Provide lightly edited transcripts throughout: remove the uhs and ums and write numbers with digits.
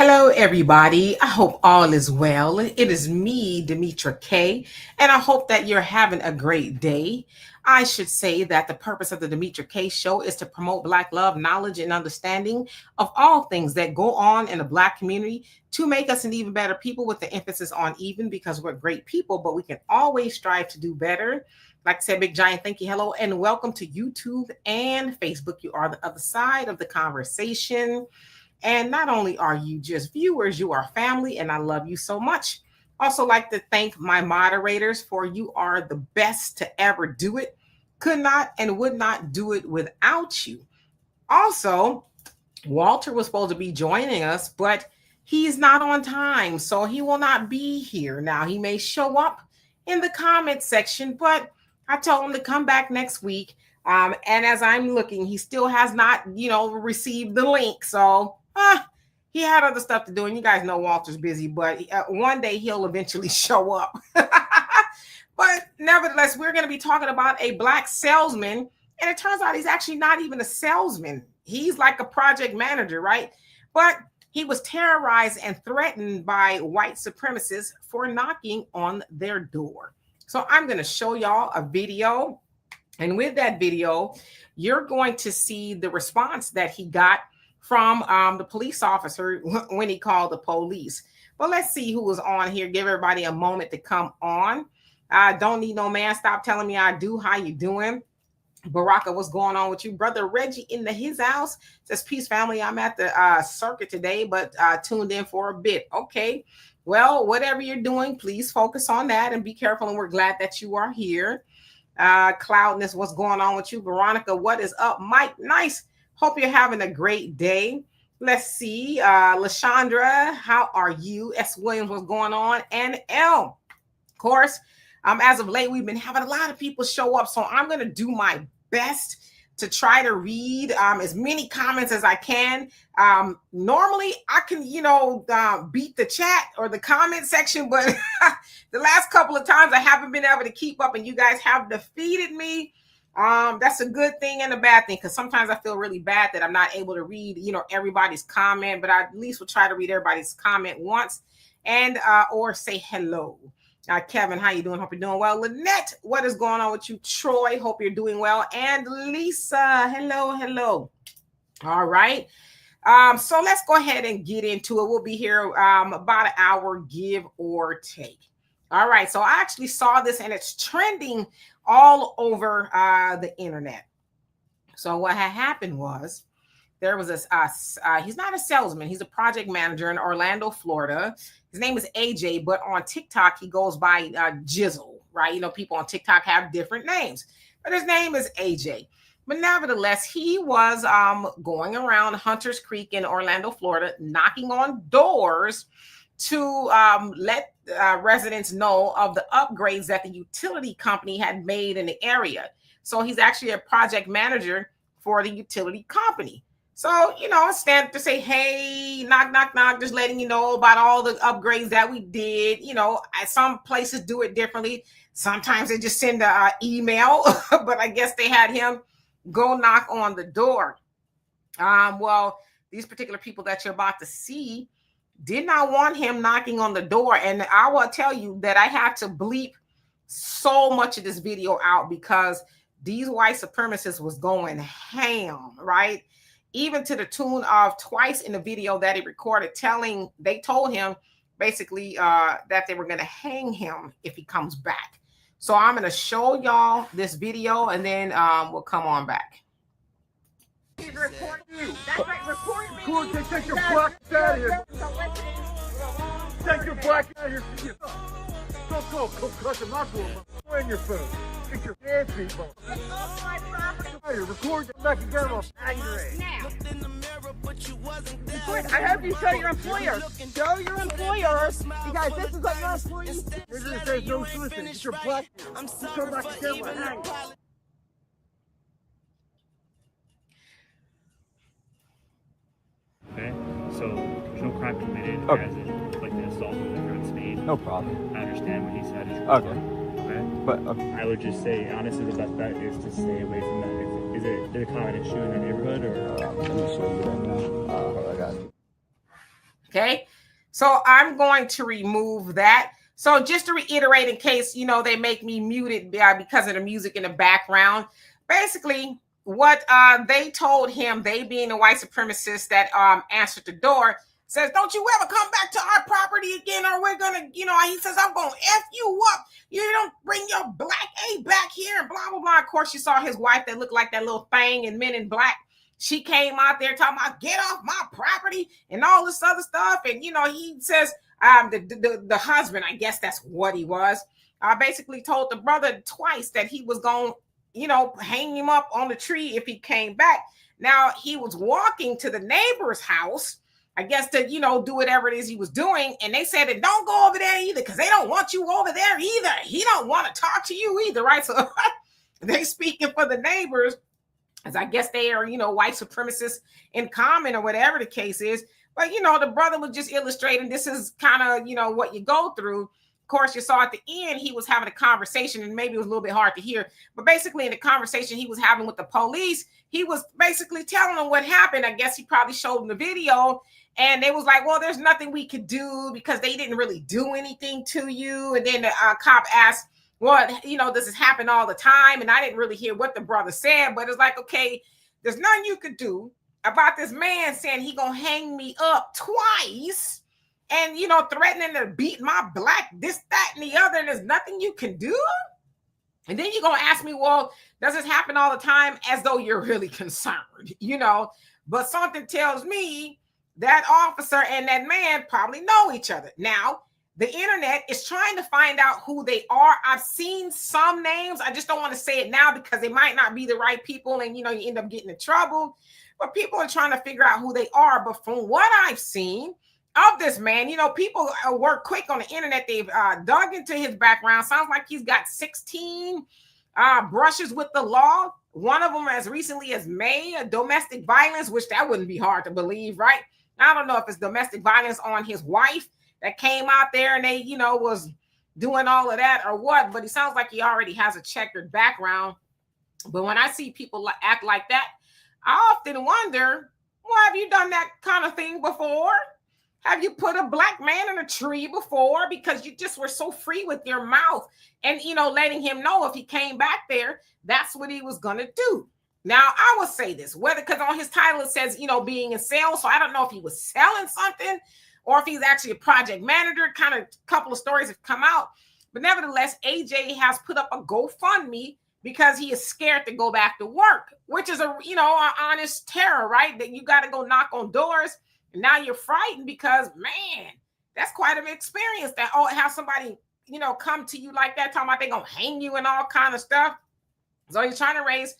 Hello, everybody. I hope all is well. It is me, Demetra K, and I hope that you're having a great day. I should say that the purpose of the Demetra K show is to promote Black love, knowledge, and understanding of all things that go on in the Black community to make us an even better people, with the emphasis on even, because we're great people, but we can always strive to do better. Like I said, big giant thank you, hello, and welcome to YouTube and Facebook. You are the other side of the conversation. And not only are you just viewers, you are family, and I love you so much. Also, like to thank my moderators, for you are the best to ever do it. Could not and would not do it without you. Also, Walter was supposed to be joining us, but he's not on time, so he will not be here. Now, he may show up in the comment section, but I told him to come back next week. And as I'm looking, he still has not, received the link. So he had other stuff to do, and you guys know Walter's busy, but one day he'll eventually show up. But nevertheless, we're going to be talking about a black salesman, and it turns out he's actually not even a salesman. He's like a project manager, right? But he was terrorized and threatened by white supremacists for knocking on their door. So I'm going to show y'all a video, and with that video, you're going to see the response that he got from the police officer when he called the police. But let's see who was on here. Give everybody a moment to come on. I don't need no man. Stop telling me I do. How you doing? Baraka, what's going on with you? Brother Reggie in his house says, peace, family. I'm at the circuit today, but tuned in for a bit. Okay. Well, whatever you're doing, please focus on that and be careful. And we're glad that you are here. Cloudness, what's going on with you? Veronica, what is up? Mike, nice. Hope you're having a great day. Let's see. Lashandra, how are you? S. Williams, what's going on? And L, of course, as of late, we've been having a lot of people show up. So I'm going to do my best to try to read as many comments as I can. Normally, I can, beat the chat or the comment section, but the last couple of times I haven't been able to keep up, and you guys have defeated me. That's a good thing and a bad thing, because sometimes I feel really bad that I'm not able to read, everybody's comment, but I at least will try to read everybody's comment once and or say hello. Kevin, how you doing? Hope you're doing well. Lynette, what is going on with you? Troy, hope you're doing well. And Lisa, hello. All right. So let's go ahead and get into it. We'll be here about an hour, give or take. All right. So I actually saw this, and it's trending all over the internet. So what had happened was, there was this, he's not a salesman. He's a project manager in Orlando, Florida. His name is AJ, but on TikTok, he goes by Jizzle, right? People on TikTok have different names, but his name is AJ. But nevertheless, he was going around Hunters Creek in Orlando, Florida, knocking on doors to let residents know of the upgrades that the utility company had made in the area. So he's actually a project manager for the utility company. So, stand to say, hey, knock, knock, knock, just letting you know about all the upgrades that we did. Some places do it differently. Sometimes they just send an email, but I guess they had him go knock on the door. Well, these particular people that you're about to see did not want him knocking on the door. And I will tell you that I had to bleep so much of this video out, because these white supremacists was going ham, right? Even to the tune of twice in the video that he recorded, they told him basically that they were going to hang him if he comes back. So I'm going to show y'all this video, and then we'll come on back. He's recording you. That's right, record me. Cool, take your black out of here. Take your black out of here. Go, crush him, not going to in your phone. Get your dead people. Record it back again. I'll angry. I hope you show your employer. Show your employers, because this is what your employees do. You're going to say no soliciting. Get your black. Come back again. Hang. Okay, so there's no crime committed, Okay. as in like the assault with the threats made. No problem. I understand what he said is Okay. wrong. Okay. But okay. I would just say, honestly, the best bet is to stay away from that. Is it a common issue in the neighborhood, or? Let me show you right now. I got it. Okay. So I'm going to remove that. So just to reiterate, in case, they make me muted because of the music in the background, basically what they told him, they being the white supremacist that answered the door, says, don't you ever come back to our property again, or we're gonna, he says, I'm gonna F you up. You don't bring your black A back here, and blah, blah, blah. Of course, you saw his wife that looked like that little thing in Men in Black. She came out there talking about get off my property and all this other stuff. And, he says, the husband, I guess that's what he was, basically told the brother twice that he was going to, hang him up on the tree if he came back. Now, he was walking to the neighbor's house, I guess, to, do whatever it is he was doing. And they said, and don't go over there either, because they don't want you over there either. He don't want to talk to you either, right? So they speaking for the neighbors, as I guess they are, white supremacists in common or whatever the case is. But, the brother was just illustrating this is kind of, what you go through. Of course, you saw at the end, he was having a conversation, and maybe it was a little bit hard to hear. But basically in the conversation he was having with the police, he was basically telling them what happened. I guess he probably showed them the video. And they was like, well, there's nothing we could do because they didn't really do anything to you. And then the cop asked, well, this has happened all the time. And I didn't really hear what the brother said, but it's like, okay, there's nothing you could do about this man saying he gonna hang me up twice and, threatening to beat my black, this, that, and the other. And there's nothing you can do. And then you're gonna ask me, well, does this happen all the time? As though you're really concerned, But something tells me that officer and that man probably know each other. Now, the internet is trying to find out who they are. I've seen some names. I just don't want to say it now because they might not be the right people, and you end up getting in trouble. But people are trying to figure out who they are. But from what I've seen of this man, people work quick on the internet. They've dug into his background. Sounds like he's got 16 brushes with the law. One of them as recently as May, domestic violence, which that wouldn't be hard to believe, right? I don't know if it's domestic violence on his wife that came out there and they, was doing all of that or what, but it sounds like he already has a checkered background. But when I see people act like that, I often wonder, well, have you done that kind of thing before? Have you put a black man in a tree before? Because you just were so free with your mouth and, letting him know if he came back there, that's what he was going to do. Now, I will say this, whether because on his title it says, being in sales. So I don't know if he was selling something or if he's actually a project manager. Kind of a couple of stories have come out. But nevertheless, AJ has put up a GoFundMe because he is scared to go back to work, which is an honest terror, right? That you got to go knock on doors. And now you're frightened because, man, that's quite an experience that have somebody, come to you like that, talking about they're going to hang you and all kind of stuff. So he's trying to raise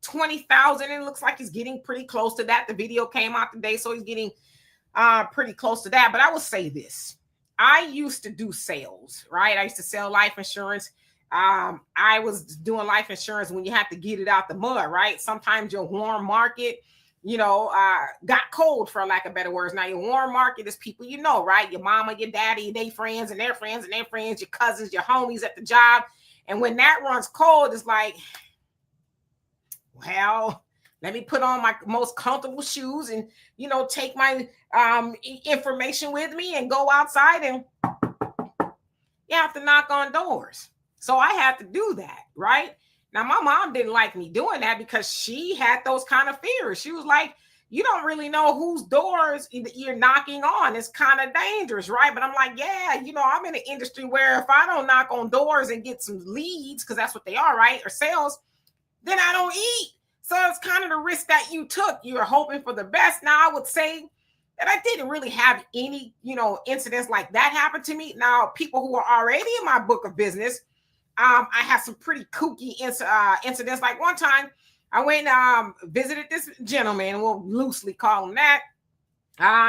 $20,000, and it looks like he's getting pretty close to that. The video came out today, so he's getting pretty close to that. But I will say this. I used to do sales, right? I used to sell life insurance. I was doing life insurance when you have to get it out the mud, right? Sometimes your warm market, got cold, for lack of better words. Now, your warm market is people right? Your mama, your daddy, their friends and their friends and their friends, your cousins, your homies at the job. And when that runs cold, it's like, well, let me put on my most comfortable shoes and, take my information with me and go outside, and you have to knock on doors. So I had to do that, right? Now, my mom didn't like me doing that because she had those kind of fears. She was like, you don't really know whose doors you're knocking on. It's kind of dangerous, right? But I'm like, yeah, I'm in an industry where if I don't knock on doors and get some leads, because that's what they are, right? Or sales, then I don't eat. So it's kind of the risk that you took. You're hoping for the best. Now, I would say that I didn't really have any, incidents like that happen to me. Now, people who are already in my book of business, I had some pretty kooky incidents. Like one time, I went visited this gentleman. We'll loosely call him that.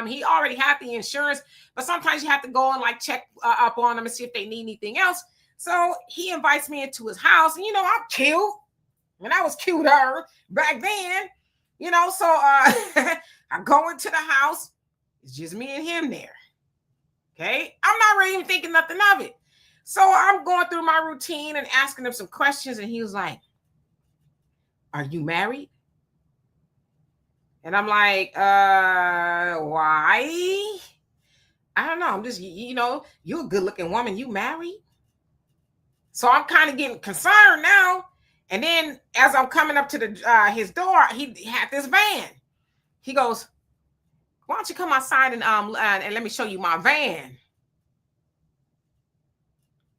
He already had the insurance, but sometimes you have to go and check up on them and see if they need anything else. So he invites me into his house, and I'm cute. And I was cuter back then, so I go into the house. It's just me and him there. Okay. I'm not really even thinking nothing of it. So I'm going through my routine and asking him some questions. And he was like, are you married? And I'm like, why? I don't know. I'm just, you're a good looking woman. You married? So I'm kind of getting concerned now. And then as I'm coming up to the his door, he had this van. He goes, "Why don't you come outside and let me show you my van?"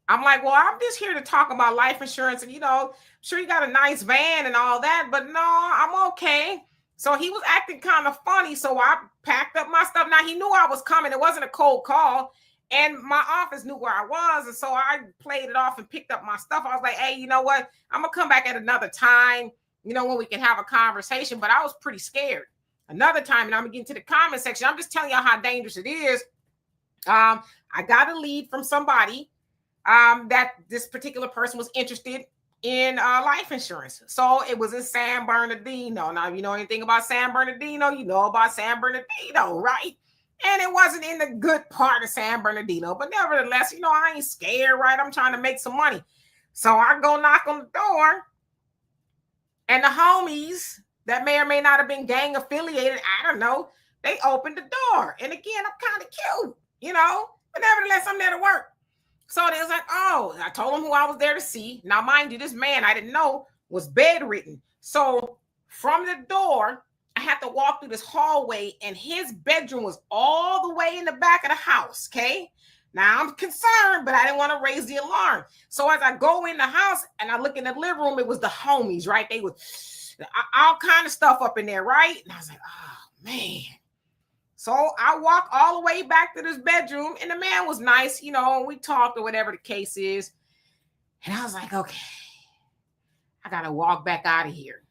I'm like, "Well, I'm just here to talk about life insurance, and I'm sure you got a nice van and all that, but no, I'm okay." So he was acting kind of funny, so I packed up my stuff. Now he knew I was coming. It wasn't a cold call, and my office knew where I was, and so I played it off and picked up my stuff. I was like, "Hey, you know what? I'm gonna come back at another time, when we can have a conversation." But I was pretty scared. Another time, and I'm gonna get into the comment section. I'm just telling y'all how dangerous it is. I got a lead from somebody that this particular person was interested in life insurance. So it was in San Bernardino. Now, if you know anything about San Bernardino, you know about San Bernardino, right? And it wasn't in the good part of San Bernardino. But nevertheless, I ain't scared, right? I'm trying to make some money. So I go knock on the door, and the homies that may or may not have been gang affiliated, I don't know, they opened the door. And again, I'm kind of cute, but nevertheless, I'm there to work. So they was like, "Oh," I told them who I was there to see. Now, mind you, this man I didn't know was bedridden. So from the door, I had to walk through this hallway, and his bedroom was all the way in the back of the house. Okay. Now I'm concerned, but I didn't want to raise the alarm. So as I go in the house and I look in the living room, it was the homies, right? They was all kind of stuff up in there, right? And I was like, "Oh man." So I walk all the way back to this bedroom, and the man was nice, we talked or whatever the case is. And I was like, "Okay, I got to walk back out of here."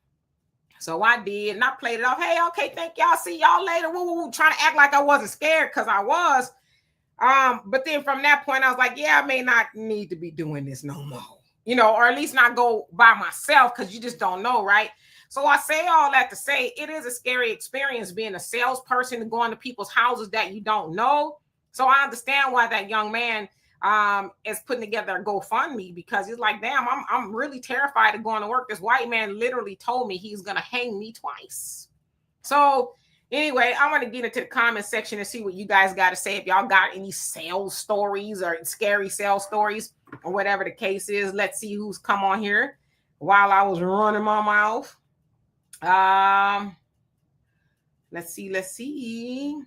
So I did, and I played it off. "Hey, okay, thank y'all. See y'all later." Woo, woo, woo, trying to act like I wasn't scared, because I was. But then from that point, I was like, "Yeah, I may not need to be doing this no more, or at least not go by myself, because you just don't know, right?" So I say all that to say it is a scary experience being a salesperson and going to people's houses that you don't know. So I understand why that young man is putting together a GoFundMe, because he's like, "Damn, I'm really terrified of going to work. This white man literally told me he's gonna hang me twice." So anyway, I want to get into the comment section and see what you guys got to say. If y'all got any sales stories or scary sales stories or whatever the case is. Let's see who's come on here while I was running my mouth. Let's see.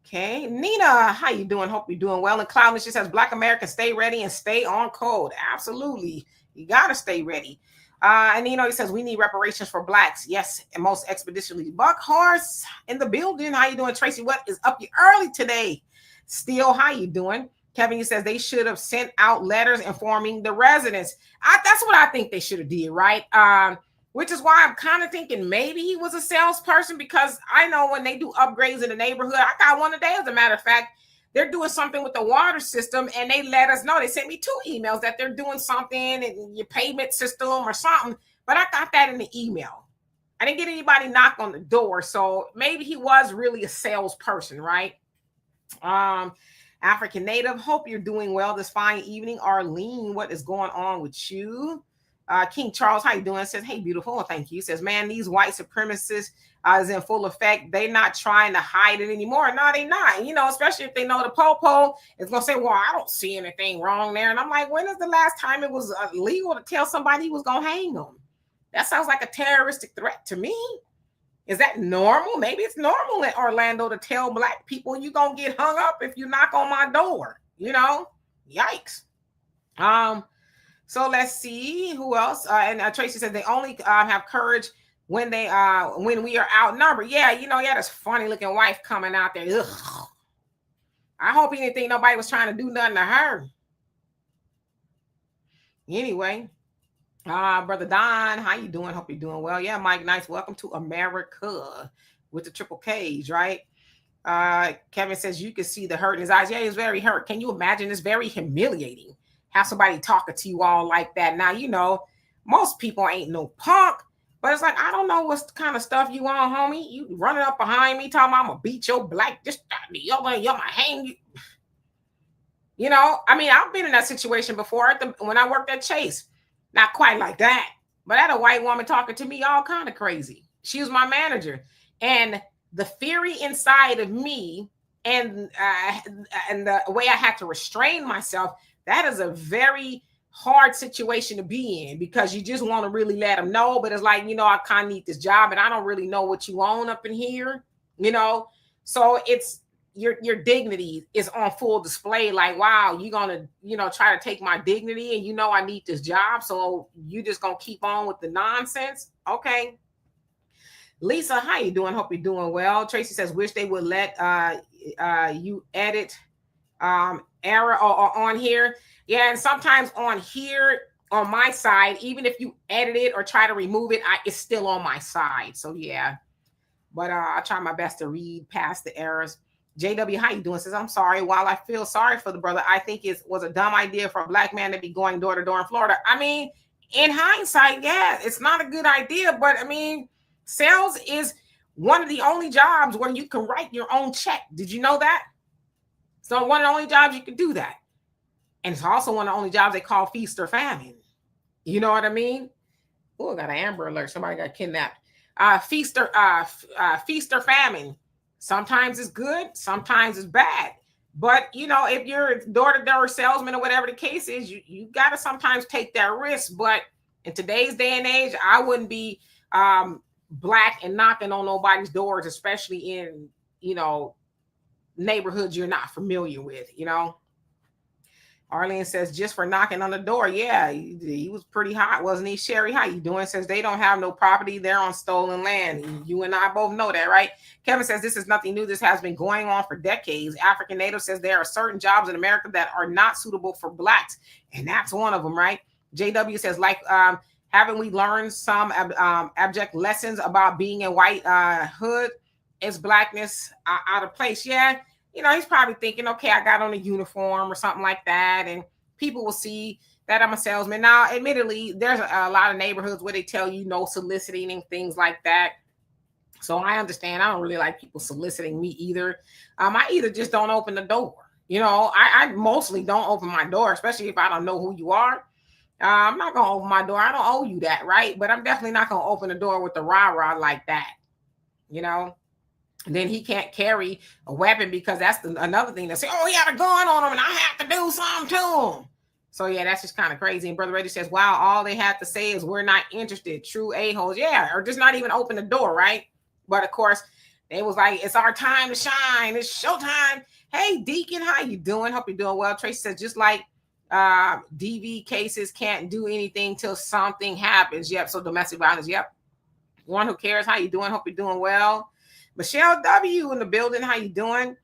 Okay, Nina, how you doing? Hope you're doing well. And Cloudness just says, "Black Americans, stay ready and stay on code." Absolutely, you gotta stay ready. And he says, "We need reparations for blacks." Yes, and most expeditiously. Buck Horse in the building. How you doing, Tracy? What is up you early today? Steel, how you doing? Kevin, he says they should have sent out letters informing the residents. That's what I think they should have did, right? Which is why I'm kind of thinking maybe he was a salesperson, because I know when they do upgrades in the neighborhood, I got one today, as a matter of fact, they're doing something with the water system, and they let us know. They sent me 2 emails that they're doing something in your payment system or something, but I got that in the email. I didn't get anybody knock on the door, so maybe he was really a salesperson, right? African Native, hope you're doing well this fine evening. Arlene, what is going on with you? King Charles, how you doing? Says, "Hey, beautiful." Well, thank you. Says, "Man, these white supremacists is in full effect. They're not trying to hide it anymore." No, they not. Especially if they know the popo is going to say, "Well, I don't see anything wrong there." And I'm like, when is the last time it was illegal to tell somebody he was going to hang them? That sounds like a terroristic threat to me. Is that normal? Maybe it's normal in Orlando to tell black people you're going to get hung up if you knock on my door. Yikes. So let's see who else. And Tracy said they only have courage when we are outnumbered. Yeah, this funny looking wife coming out there. Ugh. I hope he didn't think nobody was trying to do nothing to her. Anyway, Brother Don, how you doing? Hope you're doing well. Yeah, Mike, nice. Welcome to America with the triple K's, right? Kevin says you can see the hurt in his eyes. Yeah, he's very hurt. Can you imagine? It's very humiliating. Have somebody talking to you all like that. Now, most people ain't no punk, but it's like, I don't know what kind of stuff you on, homie. You running up behind me talking about I'm gonna beat your black, just you're gonna hang you. I've been in that situation before when I worked at Chase. Not quite like that, but I had a white woman talking to me all kind of crazy. She was my manager, and the fury inside of me and the way I had to restrain myself, that is a very hard situation to be in, because you just want to really let them know, but it's like, I kind of need this job and I don't really know what you own up in here, so it's your dignity is on full display. Like, wow, you're gonna try to take my dignity, and I need this job, so you just gonna keep on with the nonsense. Okay. Lisa, how you doing? Hope you're doing well. Tracy says, wish they would let you edit error or on here. Yeah, and sometimes on here on my side, even if you edit it or try to remove it, it's still on my side. So yeah, but I try my best to read past the errors. JW, how you doing? Says, I'm sorry. While I feel sorry for the brother, I think it was a dumb idea for a black man to be going door to door in Florida. I mean, in hindsight, yeah, it's not a good idea, but I mean, sales is one of the only jobs where you can write your own check. Did you know that? So one of the only jobs you can do that. And it's also one of the only jobs they call feast or famine. You know what I mean? Oh, I got an Amber Alert. Somebody got kidnapped. Feast or famine. Sometimes it's good, sometimes it's bad. But if you're a door-to-door salesman or whatever the case is, you got to sometimes take that risk. But in today's day and age, I wouldn't be black and knocking on nobody's doors, especially in neighborhoods you're not familiar with. Arlene says, just for knocking on the door. Yeah, he was pretty hot, wasn't he? Sherry, how you doing? Says, they don't have no property. They're on stolen land. You and I both know that, right? Kevin says, this is nothing new. This has been going on for decades. African Native says, there are certain jobs in America that are not suitable for blacks. And that's one of them, right? JW says, like, haven't we learned some abject lessons about being in white hood? Is blackness out of place? Yeah. He's probably thinking, okay, I got on a uniform or something like that, and people will see that I'm a salesman. Now, admittedly, there's a lot of neighborhoods where they tell you no soliciting and things like that. So I understand. I don't really like people soliciting me either. I either just don't open the door. I mostly don't open my door, especially if I don't know who you are. I'm not going to open my door. I don't owe you that, right? But I'm definitely not going to open the door with the rah-rah like that, Then he can't carry a weapon, because that's another thing. They say, oh, he had a gun on him and I have to do something to him. So, yeah, that's just kind of crazy. And Brother Reddy says, wow, all they have to say is we're not interested. True a-holes. Yeah, or just not even open the door, right? But, of course, they was like, it's our time to shine. It's showtime. Hey, Deacon, how you doing? Hope you're doing well. Tracy says, just like DV cases can't do anything till something happens. Yep, so domestic violence. Yep. One who cares. How you doing? Hope you're doing well. Michelle W. in the building. How you doing?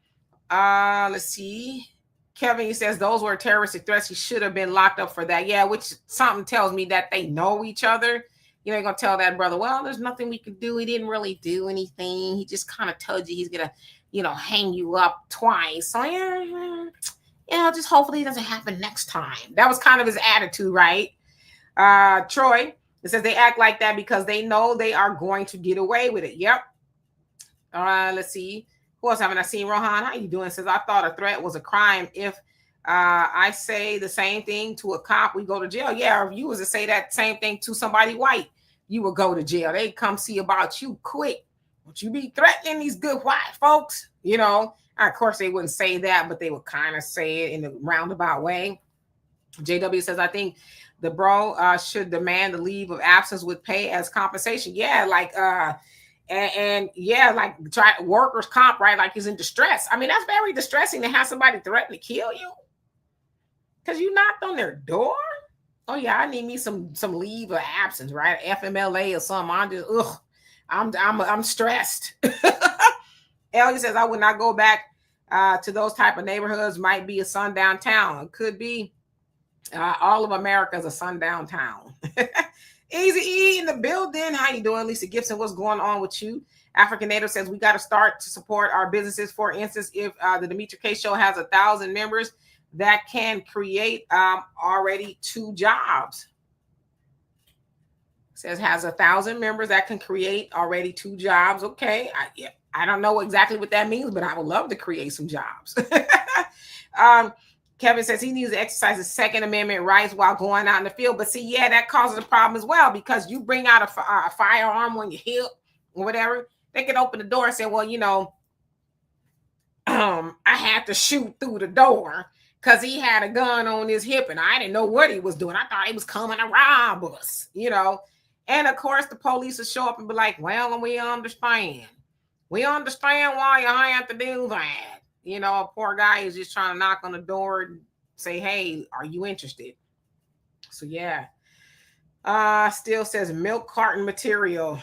Let's see. Kevin, he says those were terroristic threats. He should have been locked up for that. Yeah, which something tells me that they know each other. You're going to tell that brother, well, there's nothing we could do. He didn't really do anything. He just kind of told you he's going to, hang you up twice. So, yeah, just hopefully it doesn't happen next time. That was kind of his attitude, right? Troy, it says they act like that because they know they are going to get away with it. Yep. Let's see. Who else haven't I seen? Rohan, how you doing? Says, I thought a threat was a crime. If I say the same thing to a cop, we go to jail. Yeah, if you was to say that same thing to somebody white, you would go to jail. They'd come see about you quick. Don't you be threatening these good white folks? Of course, they wouldn't say that, but they would kind of say it in a roundabout way. JW says, I think the bro should demand a leave of absence with pay as compensation. Yeah, like and yeah, like try workers' comp, right? Like he's in distress. I mean, that's very distressing to have somebody threaten to kill you because you knocked on their door. Oh yeah, I need me some leave of absence, right? FMLA or something. I'm just I'm stressed. Elliot says I would not go back to those type of neighborhoods. Might be a sundown town. It could be. All of America is a sundown town. Easy E in the building. How you doing, Lisa Gibson? What's going on with you? African Native says we got to start to support our businesses. For instance, if the Demetra K Show has 1,000 members, that can create already 2 jobs. Says has 1,000 members that can create already 2 jobs. Okay, I don't know exactly what that means, but I would love to create some jobs. Kevin says he needs to exercise his Second Amendment rights while going out in the field. But see, yeah, that causes a problem as well, because you bring out a firearm on your hip or whatever, they can open the door and say, well, I had to shoot through the door because he had a gun on his hip and I didn't know what he was doing. I thought he was coming to rob us, you know. And of course, the police would show up and be like, well, we understand. We understand why you have to do that. You know, a poor guy is just trying to knock on the door and say, hey, are you interested? So, yeah. Still says milk carton material.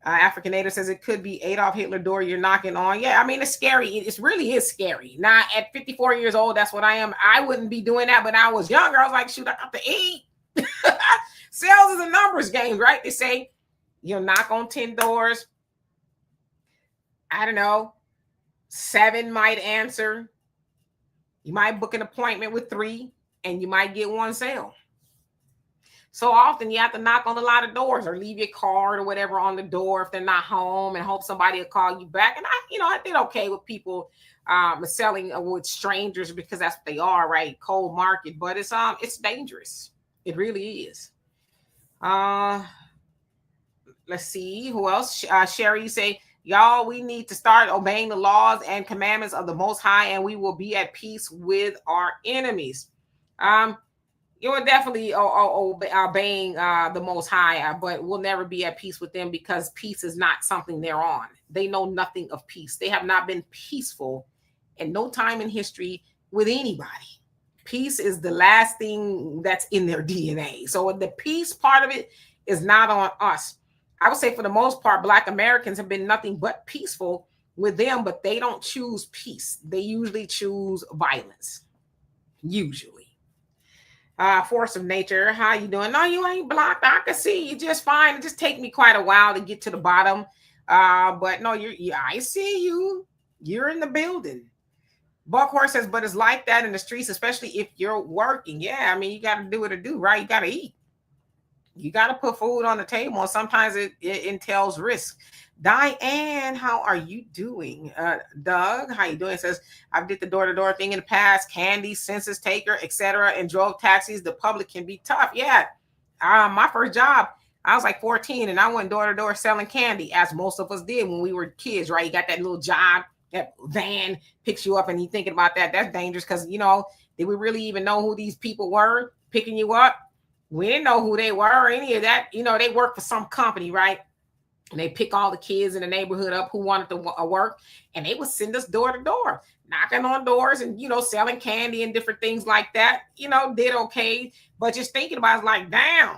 African Native says it could be Adolf Hitler door you're knocking on. Yeah, I mean, it's scary. It really is scary. Now, at 54 years old, that's what I am. I wouldn't be doing that, but I was younger. I was like, shoot, I got to eat. Sales is a numbers game, right? They say you'll knock on 10 doors. I don't know. 7 might answer. You might book an appointment with 3, and you might get 1 sale. So often you have to knock on a lot of doors or leave your card or whatever on the door if they're not home and hope somebody will call you back. And I did okay with people selling with strangers because that's what they are, right? Cold market, but it's dangerous. It really is. Let's see who else. Sherry, you say, y'all, we need to start obeying the laws and commandments of the Most High, and we will be at peace with our enemies. You're definitely obeying the Most High, but we'll never be at peace with them because peace is not something they're on. They know nothing of peace. They have not been peaceful in no time in history with anybody. Peace is the last thing that's in their DNA. So the peace part of it is not on us. I would say for the most part, Black Americans have been nothing but peaceful with them, but they don't choose peace. They usually choose violence. Usually. Force of nature, how you doing? No, you ain't blocked. I can see you just fine. It just take me quite a while to get to the bottom. But no, I see you. You're in the building. Buckhorse says, but it's like that in the streets, especially if you're working. Yeah, I mean, you got to do what it do, right? You got to eat. You got to put food on the table. And sometimes it entails risk. Diane, how are you doing? Doug, how you doing? It says, I've did the door-to-door thing in the past, candy, census taker, etc., and drove taxis. The public can be tough. Yeah. My first job, I was like 14, and I went door-to-door selling candy, as most of us did when we were kids, right? You got that little job, that van picks you up, and you thinking about that. That's dangerous because, did we really even know who these people were picking you up? We didn't know who they were or any of that. They work for some company, right? And they pick all the kids in the neighborhood up who wanted to work, and they would send us door to door, knocking on doors and, selling candy and different things like that. Did okay. But just thinking about it, like, damn,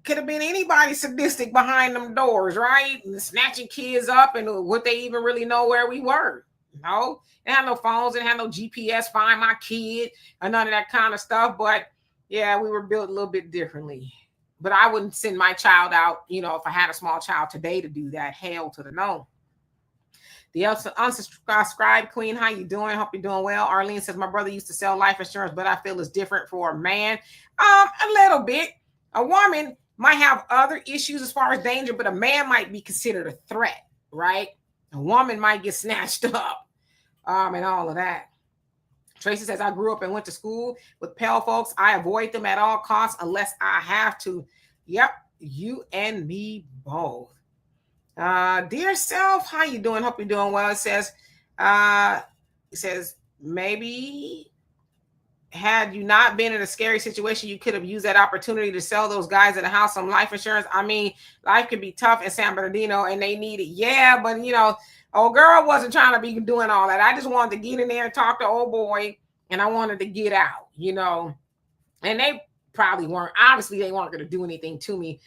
could have been anybody sadistic behind them doors, right? And snatching kids up, and would they even really know where we were? No, they had no phones, they had no GPS, find my kid, or none of that kind of stuff. But yeah, we were built a little bit differently. But I wouldn't send my child out, if I had a small child today to do that. Hell to the no. The unsubscribed queen, how you doing? Hope you're doing well. Arlene says, my brother used to sell life insurance, but I feel it's different for a man. A little bit. A woman might have other issues as far as danger, but a man might be considered a threat, right? A woman might get snatched up and all of that. Tracy says, I grew up and went to school with Pale folks. I avoid them at all costs unless I have to. Yep, you and me both. Dear self, how you doing? Hope you're doing well. It says, maybe had you not been in a scary situation, you could have used that opportunity to sell those guys in the house some life insurance. I mean, life can be tough in San Bernardino and they need it. Yeah, but old girl wasn't trying to be doing all that. I just wanted to get in there and talk to old boy, and I wanted to get out, and they probably weren't. Obviously, they weren't going to do anything to me.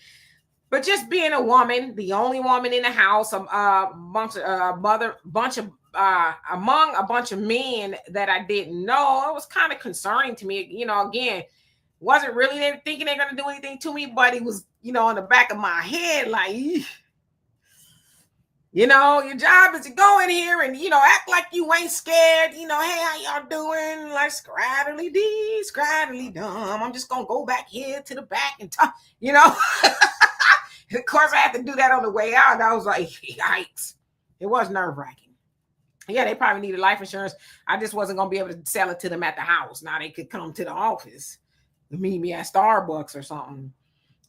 But just being a woman, the only woman in the house, among a bunch of men that I didn't know, it was kind of concerning to me. Again, wasn't really thinking they're going to do anything to me, but it was, in the back of my head, like, eesh. Your job is to go in here and, act like you ain't scared. Hey, how y'all doing? Like, scrattily dee, scrattily dumb. I'm just going to go back here to the back and talk, Of course, I had to do that on the way out. And I was like, yikes. It was nerve-wracking. Yeah, they probably needed life insurance. I just wasn't going to be able to sell it to them at the house. Now they could come to the office and meet me at Starbucks or something.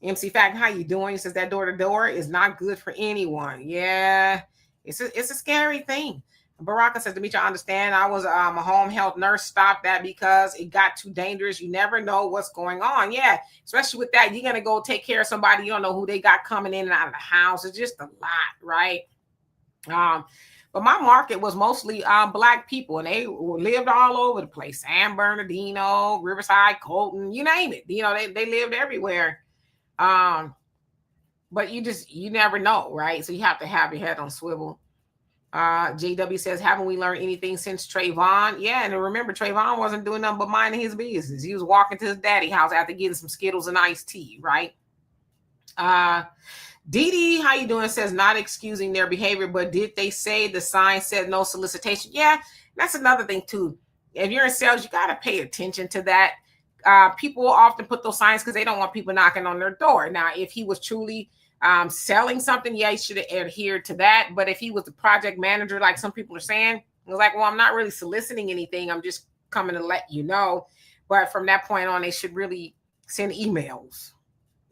MC Fact, how you doing? He says that door-to-door is not good for anyone. Yeah, it's a scary thing. Baraka says, Demetri, I understand. I was a home health nurse. Stopped that because it got too dangerous. You never know what's going on. Yeah, especially with that. You're going to go take care of somebody. You don't know who they got coming in and out of the house. It's just a lot, right? But my market was mostly Black people, and they lived all over the place. San Bernardino, Riverside, Colton, you name it. You know, they lived everywhere. But you never know, right? So you have to have your head on swivel. JW says, haven't we learned anything since Trayvon? Yeah, and remember, Trayvon wasn't doing nothing but minding his business. He was walking to his daddy house after getting some Skittles and iced tea, right? Dee Dee, how you doing? Says, not excusing their behavior, but did they say the sign said no solicitation? Yeah, that's another thing too. If you're in sales, you got to pay attention to that. People often put those signs because they don't want people knocking on their door. Now, if he was truly selling something, yeah, he should have adhered to that. But if he was the project manager, like some people are saying, it was like, well, I'm not really soliciting anything. I'm just coming to let you know. But from that point on, they should really send emails,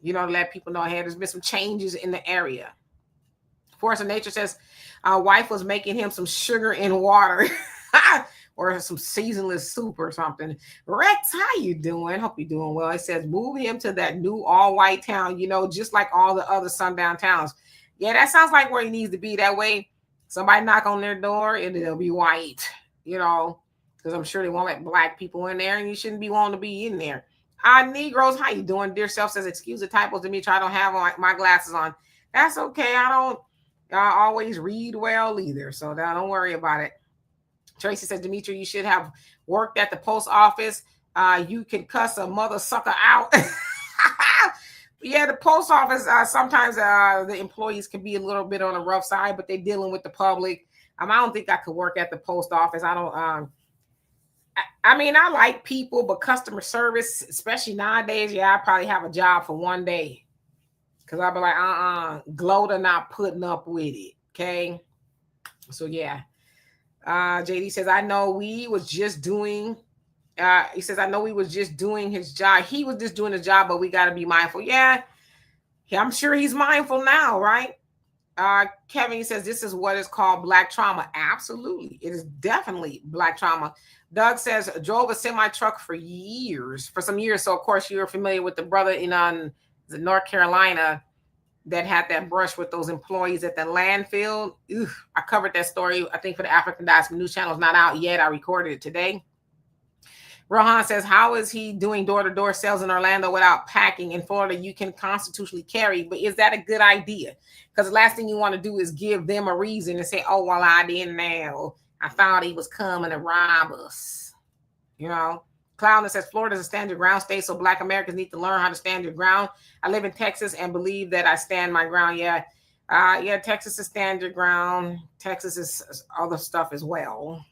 you know, to let people know, hey, there's been some changes in the area. Force of Nature says, wife was making him some sugar in water or some seasonless soup or something. Rex, how you doing? Hope you're doing well. It says, move him to that new all-white town, you know, just like all the other sundown towns. Yeah, that sounds like where he needs to be. That way, somebody knock on their door and it'll be white, you know, because I'm sure they won't let Black people in there, and you shouldn't be wanting to be in there. Negroes, how you doing? Dear self says, excuse the typos, Demetri, I don't have my glasses on. That's okay. I don't always read well either, so don't worry about it. Tracy says, Demetri, you should have worked at the post office. You can cuss a mother sucker out. Yeah, the post office, sometimes the employees can be a little bit on the rough side, but they're dealing with the public. I don't think I could work at the post office. I don't. I mean, I like people, but customer service, especially nowadays, yeah, I probably have a job for one day. Because I'll be like, Gloater not putting up with it. Okay. So, yeah. JD says, I know we was just doing, he says, I know we was just doing his job. He was just doing his job, but we got to be mindful. Yeah, I'm sure he's mindful now, right? Kevin, he says, this is what is called Black trauma. Absolutely. It is definitely Black trauma. Doug says, drove a semi-truck for some years. So, of course, you're familiar with the brother in North Carolina that had that brush with those employees at the landfill. I covered that story, I think, for the African Diaspora News Channel. It's not out yet. I recorded it today. Rohan says, how is he doing door-to-door sales in Orlando without packing? In Florida, you can constitutionally carry, but is that a good idea? Because the last thing you want to do is give them a reason and say, oh, well, I didn't know. I thought he was coming to rob us. You know? Clown that says, Florida is a stand your ground state, so Black Americans need to learn how to stand your ground. I live in Texas and believe that I stand my ground. Yeah, Texas is stand your ground. Texas is other stuff as well.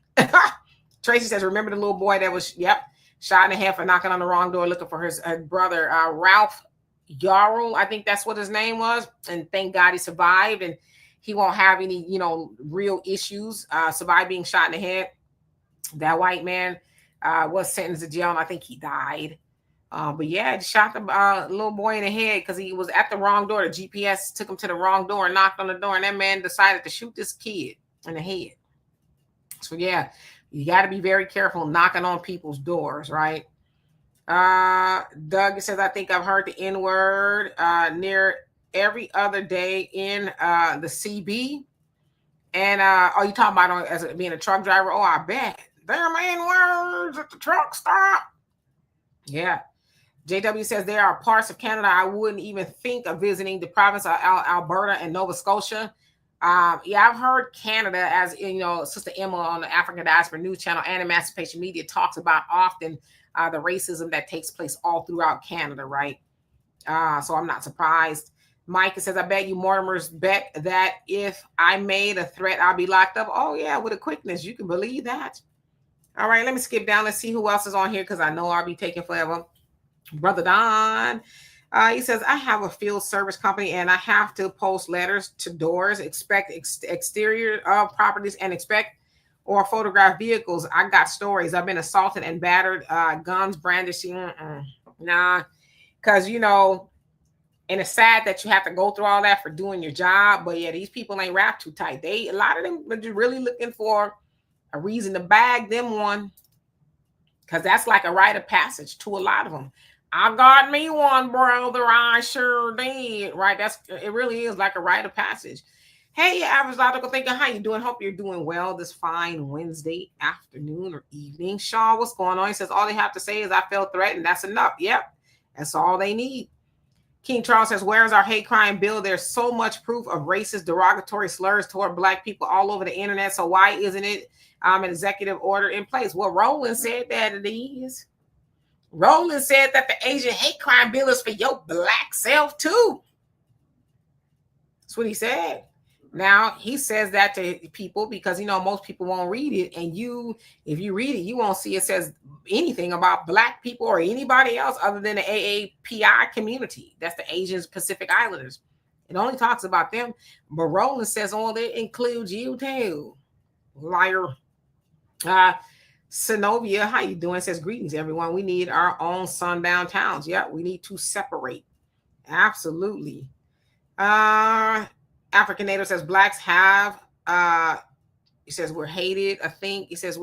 Tracy says, remember the little boy that was, shot in the head for knocking on the wrong door looking for his brother, Ralph Yarl, I think that's what his name was. And thank God he survived, and he won't have any, real issues. Survived being shot in the head. That white man was sentenced to jail, and I think he died. But yeah, shot the little boy in the head because he was at the wrong door. The GPS took him to the wrong door and knocked on the door, and that man decided to shoot this kid in the head. So yeah, you got to be very careful knocking on people's doors, right? Doug says, I think I've heard the N-word near every other day in the CB. And you talking about as being a truck driver? Oh, I bet. Damn N-words at the truck stop. Yeah. JW says there are parts of Canada I wouldn't even think of visiting, the province of Alberta and Nova Scotia. I've heard Canada, as Sister Emma on the African Diaspora News Channel and Emancipation Media talks about often the racism that takes place all throughout Canada, right? So I'm not surprised. Mike says, I bet you Mortimers bet that if I made a threat, I'll be locked up. Oh, yeah, with a quickness. You can believe that. All right, let me skip down. Let's see who else is on here because I know I'll be taking forever. Brother Don. He says, I have a field service company and I have to post letters to doors, expect exterior properties, and expect or photograph vehicles. I got stories. I've been assaulted and battered, guns brandishing. Nah, because, and it's sad that you have to go through all that for doing your job. But yeah, these people ain't wrapped too tight. A lot of them are just really looking for a reason to bag them one, because that's like a rite of passage to a lot of them. I got me one, brother. I sure did. Right? It really is like a rite of passage. Hey, average logical thinker, how you doing? Hope you're doing well this fine Wednesday afternoon or evening. Shaw, what's going on? He says, all they have to say is I felt threatened. That's enough. Yep. That's all they need. King Charles says, where's our hate crime bill? There's so much proof of racist, derogatory slurs toward Black people all over the internet. So why isn't it an executive order in place? Well, Roland said that it is. Roland said that the Asian hate crime bill is for your Black self too. That's what he said. Now, he says that to people because, most people won't read it. And if you read it, you won't see it says anything about Black people or anybody else other than the AAPI community. That's the Asian Pacific Islanders. It only talks about them. But Roland says, that includes you too. Liar. Synovia, how you doing? Says, greetings, everyone. We need our own sundown towns. Yeah, we need to separate. Absolutely. African Native says Blacks have, he says we're hated. I think he says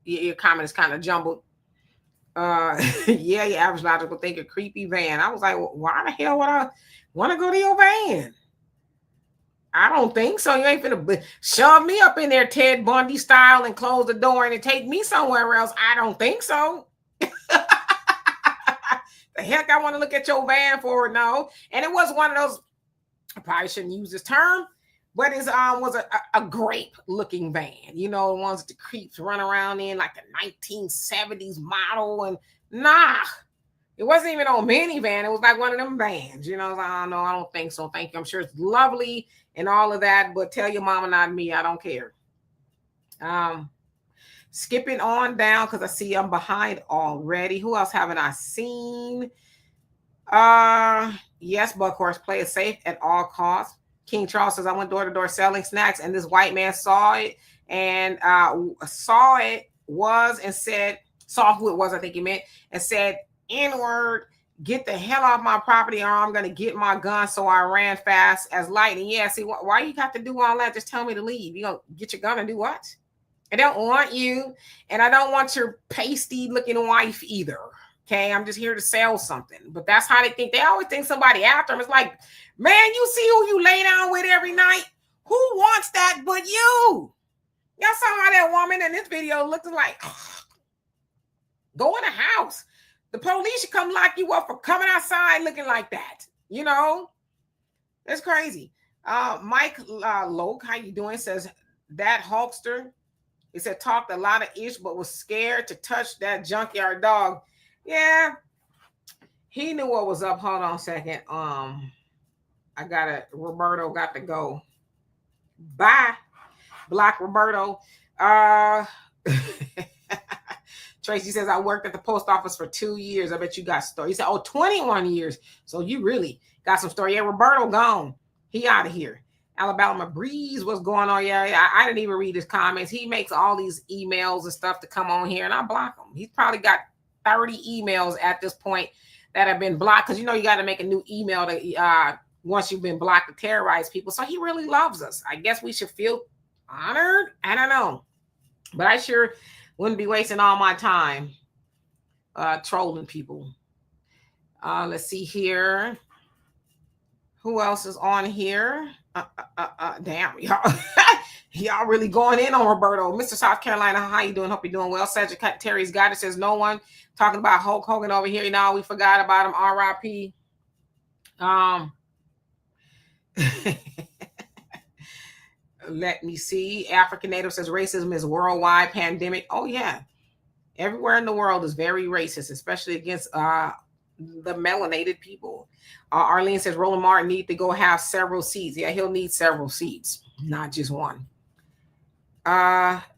your comment is kind of jumbled. Yeah, your average logical thinker, creepy van. I was like, well, why the hell would I want to go to your van? I don't think so. You ain't finna shove me up in there Ted Bundy style and close the door and take me somewhere else. I don't think so. The heck I want to look at your van for? No. And it was one of those, I probably shouldn't use this term, but it was a grape looking van. The ones that the creeps run around in, like the 1970s model. And it wasn't even a minivan. It was like one of them vans. I was like, oh, no, I don't think so. Thank you. I'm sure it's lovely and all of that, but tell your mama, not me. I don't care. Skipping on down because I see I'm behind already. Who else haven't I seen? Yes, Buckhorse, play it safe at all costs. King Charles says, I went door to door selling snacks, and this white man saw it and saw who it was, I think he meant, and said, N-word, get the hell off my property or I'm going to get my gun. So I ran fast as lightning. Yeah, see, why you got to do all that? Just tell me to leave. You going to get your gun and do what? I don't want you, and I don't want your pasty looking wife either. Okay, I'm just here to sell something. But that's how they think. They always think somebody after them. It's like, man, you see who you lay down with every night? Who wants that but you? Y'all saw how that woman in this video looked like, go in the house. The police should come lock you up for coming outside looking like that. It's crazy. Mike Loke, how you doing? Says, that Hulkster, he said, talked a lot of ish, but was scared to touch that junkyard dog. Yeah, he knew what was up. Hold on a second. Roberto got to go. Bye, Black Roberto. Tracy says, I worked at the post office for 2 years. I bet you got story. He said, 21 years. So you really got some story. Yeah, Roberto gone. He out of here. Alabama Breeze, what's going on? Yeah, I didn't even read his comments. He makes all these emails and stuff to come on here, and I block him. He's probably got 30 emails at this point that have been blocked, because you got to make a new email to once you've been blocked to terrorize people. So he really loves us. I guess we should feel honored. I don't know, but I sure wouldn't be wasting all my time trolling people. Let's see here. Who else is on here? Damn, y'all. Y'all really going in on Roberto. Mr. South Carolina, how you doing? Hope you're doing well. Cedric Terry's got it. Says, no one talking about Hulk Hogan over here. We forgot about him. R.I.P. Let me see. African Native says, racism is worldwide pandemic. Oh, yeah. Everywhere in the world is very racist, especially against the melanated people. Arlene says, Roland Martin need to go have several seats. Yeah, he'll need several seats, not just one.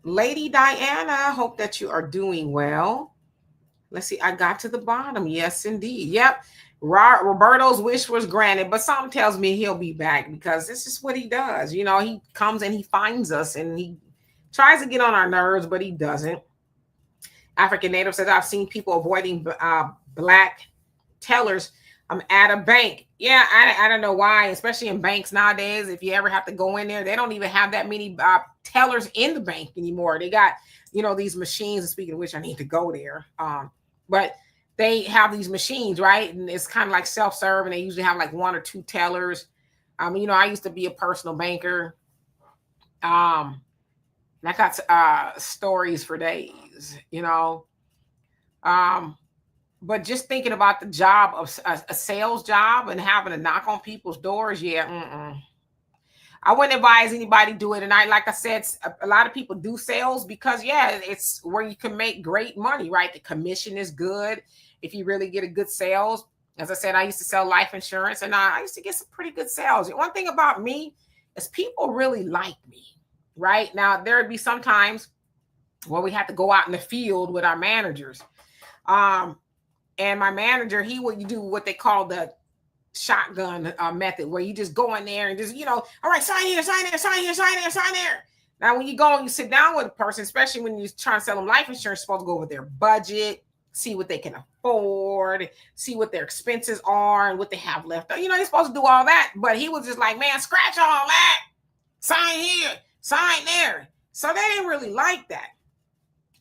Lady Diana, hope that you are doing well. Let's see. I got to the bottom. Yes, indeed. Yep. Roberto's wish was granted, but something tells me he'll be back, because this is what he does. He comes and he finds us and he tries to get on our nerves, but he doesn't. African Native says, I've seen people avoiding black tellers I'm at a bank. Yeah, I don't know why, especially in banks nowadays. If you ever have to go in there, they don't even have that many tellers in the bank anymore. They got, these machines. And speaking of which, I need to go there. But they have these machines, right? And it's kind of like self-serve, and they usually have like one or two tellers. I used to be a personal banker. And I got stories for days, But just thinking about the job of a sales job and having to knock on people's doors, yeah, I wouldn't advise anybody do it. And like I said, a lot of people do sales because, yeah, it's where you can make great money, right? The commission is good if you really get a good sales. As I said, I used to sell life insurance, and I used to get some pretty good sales. One thing about me is people really like me, right? Now, there would be some times where we have to go out in the field with our managers. And my manager, he would do what they call the shotgun method, where you just go in there and just, all right, sign here, sign there, sign here, sign there, sign there. Now, when you go and you sit down with a person, especially when you're trying to sell them life insurance, you're supposed to go over their budget, see what they can afford, see what their expenses are and what they have left. You're supposed to do all that. But he was just like, man, scratch all that. Sign here, sign there. So they didn't really like that.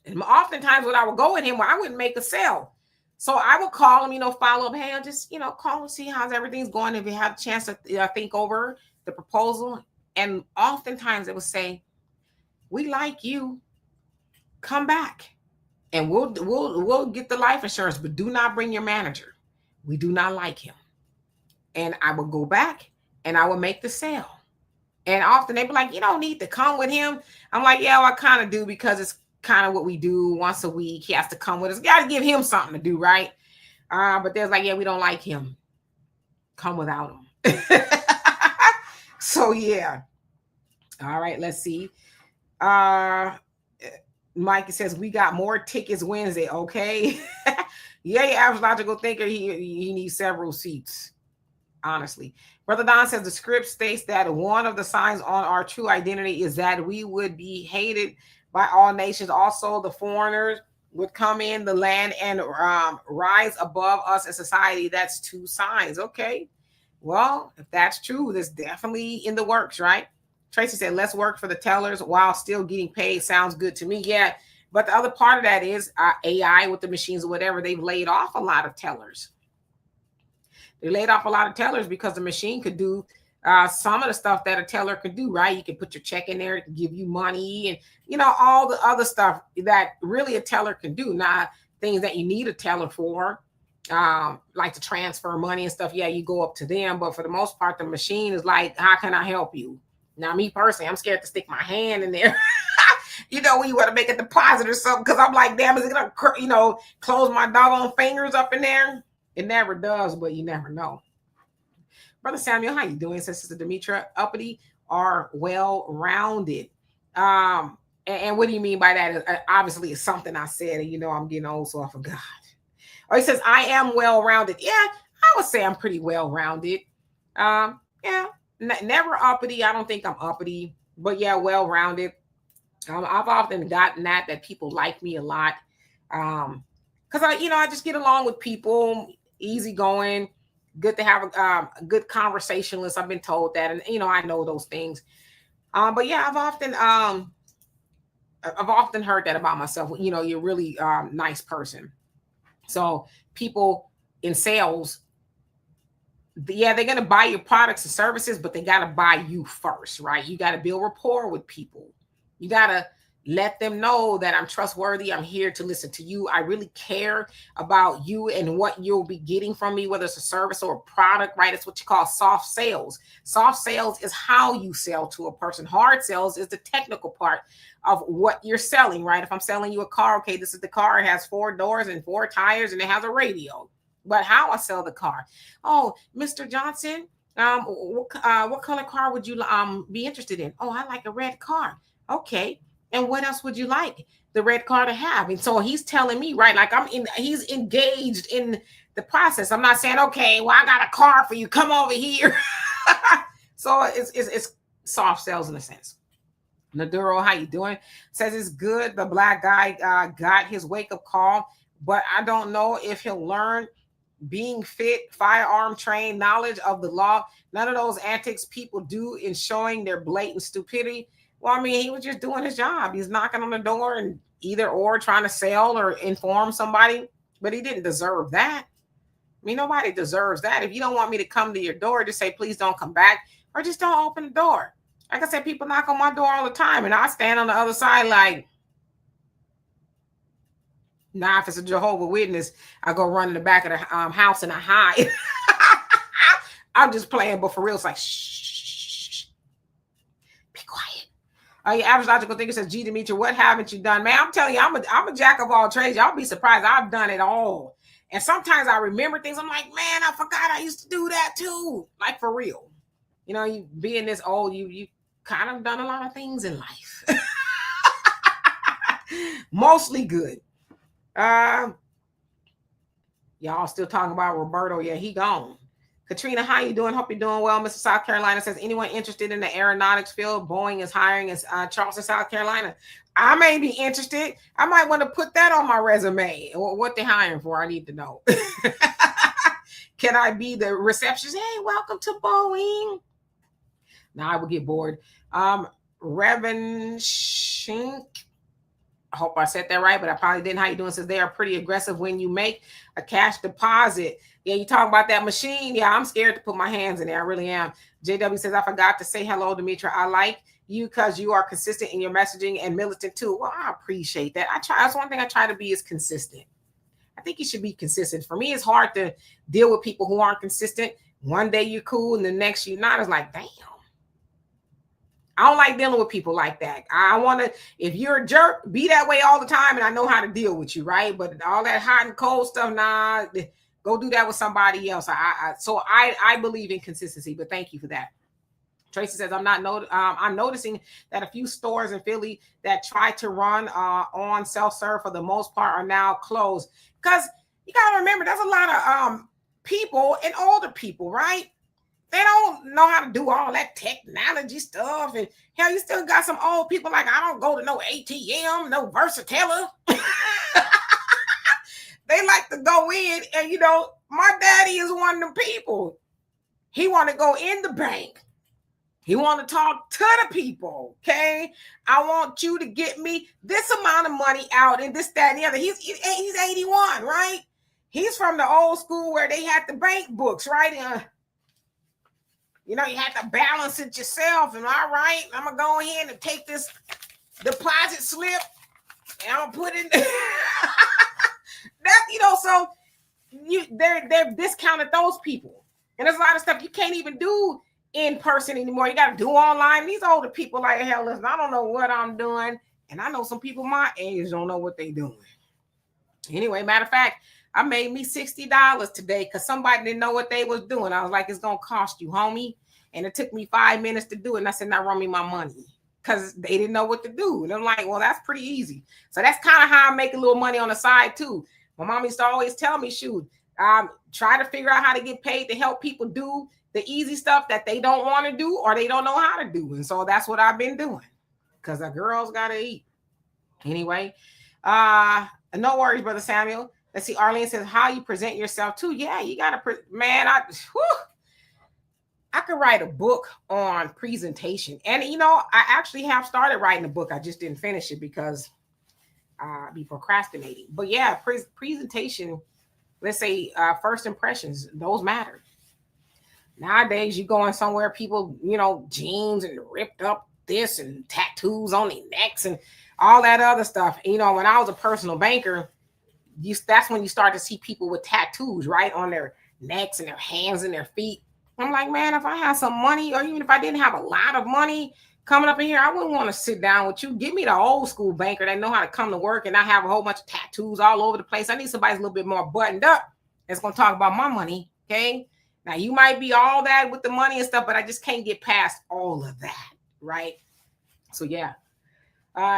And oftentimes when I would go with him, I wouldn't make a sale. So I would call him, follow up. Hey, I'll just, call and see how's everything's going. If you have a chance to think over the proposal. And oftentimes it would say, we like you. Come back. And we'll get the life insurance, but do not bring your manager. We do not like him. And I would go back and I would make the sale. And often they'd be like, you don't need to come with him. I'm like, yeah, well, I kind of do, because it's kind of what we do once a week. He has to come with us. Got to give him something to do, right? But there's like, yeah, we don't like him. Come without him. So yeah. All right, let's see. Mike says we got more tickets Wednesday. Okay. Yeah, your average logical thinker, he needs several seats. Honestly. Brother Don says the script states that one of the signs on our true identity is that we would be hated by all nations. Also, the foreigners would come in the land and rise above us in society. That's two signs. Okay. Well, if that's true, that's definitely in the works, right? Tracy said, let's work for the tellers while still getting paid. Sounds good to me. Yeah. But the other part of that is AI with the machines or whatever. They've laid off a lot of tellers. They laid off a lot of tellers because the machine could do some of the stuff that a teller could do, right? You can put your check in there, it can give you money, and all the other stuff that really a teller can do. Now, things that you need a teller for, like to transfer money and stuff, yeah, you go up to them. But for the most part, the machine is like, how can I help you? Now, me personally, I'm scared to stick my hand in there. When you want to make a deposit or something, because I'm like, damn, is it gonna, close my doggone fingers up in there? It never does, but you never know. Brother Samuel, how you doing? Says Sister Demetra, uppity are well-rounded. And what do you mean by that? Obviously, it's something I said, and I'm getting old, so I forgot. Oh, he says, I am well-rounded. Yeah, I would say I'm pretty well-rounded. Yeah, never uppity. I don't think I'm uppity, but yeah, well-rounded. I've often gotten that people like me a lot. Because I just get along with people, easygoing, good to have a good conversationalist. I've been told that, and I know those things. But yeah, I've often heard that about myself. You're really nice person. So people in sales, yeah, they're gonna buy your products and services, but they gotta buy you first, right? You gotta build rapport with people. You gotta let them know that I'm trustworthy. I'm here to listen to you. I really care about you and what you'll be getting from me, whether it's a service or a product, right? It's what you call soft sales. Soft sales is how you sell to a person. Hard sales is the technical part of what you're selling, right? If I'm selling you a car, okay, this is the car. It has 4 doors and 4 tires and it has a radio. But how I sell the car? Oh, Mr. Johnson, what color car would you be interested in? Oh, I like a red car. Okay. And what else would you like the red car to have? And so he's telling me, right, like he's engaged in the process. I'm not saying, okay, well, I got a car for you. Come over here. So it's soft sales in a sense. Naduro, how you doing? Says it's good. The black guy got his wake-up call, but I don't know if he'll learn being fit, firearm trained, knowledge of the law. None of those antics people do in showing their blatant stupidity. Well, I mean, he was just doing his job. He's knocking on the door and either or trying to sell or inform somebody, but he didn't deserve that. I mean, nobody deserves that. If you don't want me to come to your door, just say, please don't come back, or just don't open the door. Like I said, people knock on my door all the time, and I stand on the other side like, nah, if it's a Jehovah's Witness, I go run in the back of the house and I hide. I'm just playing, but for real, it's like, shh, be quiet. Your average logical thinker says, G. Demetri, what haven't you done? Man, I'm telling you, I'm a jack of all trades. Y'all be surprised. I've done it all. And sometimes I remember things. I'm like, man, I forgot I used to do that too. Like, for real. You know, you being this old, you kind of done a lot of things in life. Mostly good. Y'all still talking about Roberto. Yeah, he gone. Katrina, how you doing? Hope you're doing well. Mr. South Carolina says, anyone interested in the aeronautics field? Boeing is hiring in Charleston, South Carolina. I may be interested. I might want to put that on my resume. What they're hiring for, I need to know. Can I be the receptionist? Hey, welcome to Boeing. Now I will get bored. Revan Shink. I hope I said that right, but I probably didn't. How you doing? Says they are pretty aggressive when you make a cash deposit. Yeah, you talking about that machine? Yeah, I'm scared to put my hands in there. I really am. JW says, I forgot to say hello, Demetri. I like you because you are consistent in your messaging and militant too. Well, I appreciate that. That's one thing I try to be is consistent. I think you should be consistent. For me, it's hard to deal with people who aren't consistent. One day you're cool and the next you're not. It's like, damn. I don't like dealing with people like that. I want to, if you're a jerk, be that way all the time and I know how to deal with you, right? But all that hot and cold stuff, nah, go do that with somebody else. So I believe in consistency, but thank you for that. Tracy says, I'm noticing that a few stores in Philly that try to run on self-serve for the most part are now closed. Because you got to remember, there's a lot of people and older people, right? They don't know how to do all that technology stuff. And hell, you still got some old people like, I don't go to no ATM, no Versatella. They like to go in and, you know, my daddy is one of them people. He want to go in the bank. He want to talk to the people, okay? I want you to get me this amount of money out and this, that, and the other. He's 81, right? He's from the old school where they had the bank books, right? You know, you have to balance it yourself. And all right, I'm going to go ahead and take this deposit slip and I'm going to put it in that, you know, so they've discounted those people. And there's a lot of stuff you can't even do in person anymore. You got to do online. These older people like, hell, listen, I don't know what I'm doing. And I know some people my age don't know what they're doing. Anyway, matter of fact, I made me $60 today because somebody didn't know what they was doing. I was like, it's going to cost you, homie. And it took me 5 minutes to do it. And I said, now run me my money because they didn't know what to do. And I'm like, well, that's pretty easy. So that's kind of how I make a little money on the side too. My mom used to always tell me, shoot, try to figure out how to get paid to help people do the easy stuff that they don't want to do or they don't know how to do. And so that's what I've been doing because the girls got to eat. Anyway, no worries, Brother Samuel. Let's see. Arlene says, how you present yourself too. Yeah, you got to, man, I could write a book on presentation. And, you know, I actually have started writing a book. I just didn't finish it because I'd be procrastinating. But yeah, presentation, let's say first impressions, those matter. Nowadays, you going somewhere, people, you know, jeans and ripped up this and tattoos on their necks and all that other stuff. You know, when I was a personal banker, that's when you start to see people with tattoos, right, on their necks and their hands and their feet. I'm like, man, if I had some money, or even if I didn't have a lot of money coming up in here, I wouldn't want to sit down with you. Give me the old school banker that know how to come to work and not have a whole bunch of tattoos all over the place. I need somebody a little bit more buttoned up that's going to talk about my money, okay? Now, you might be all that with the money and stuff, but I just can't get past all of that, right? So, yeah.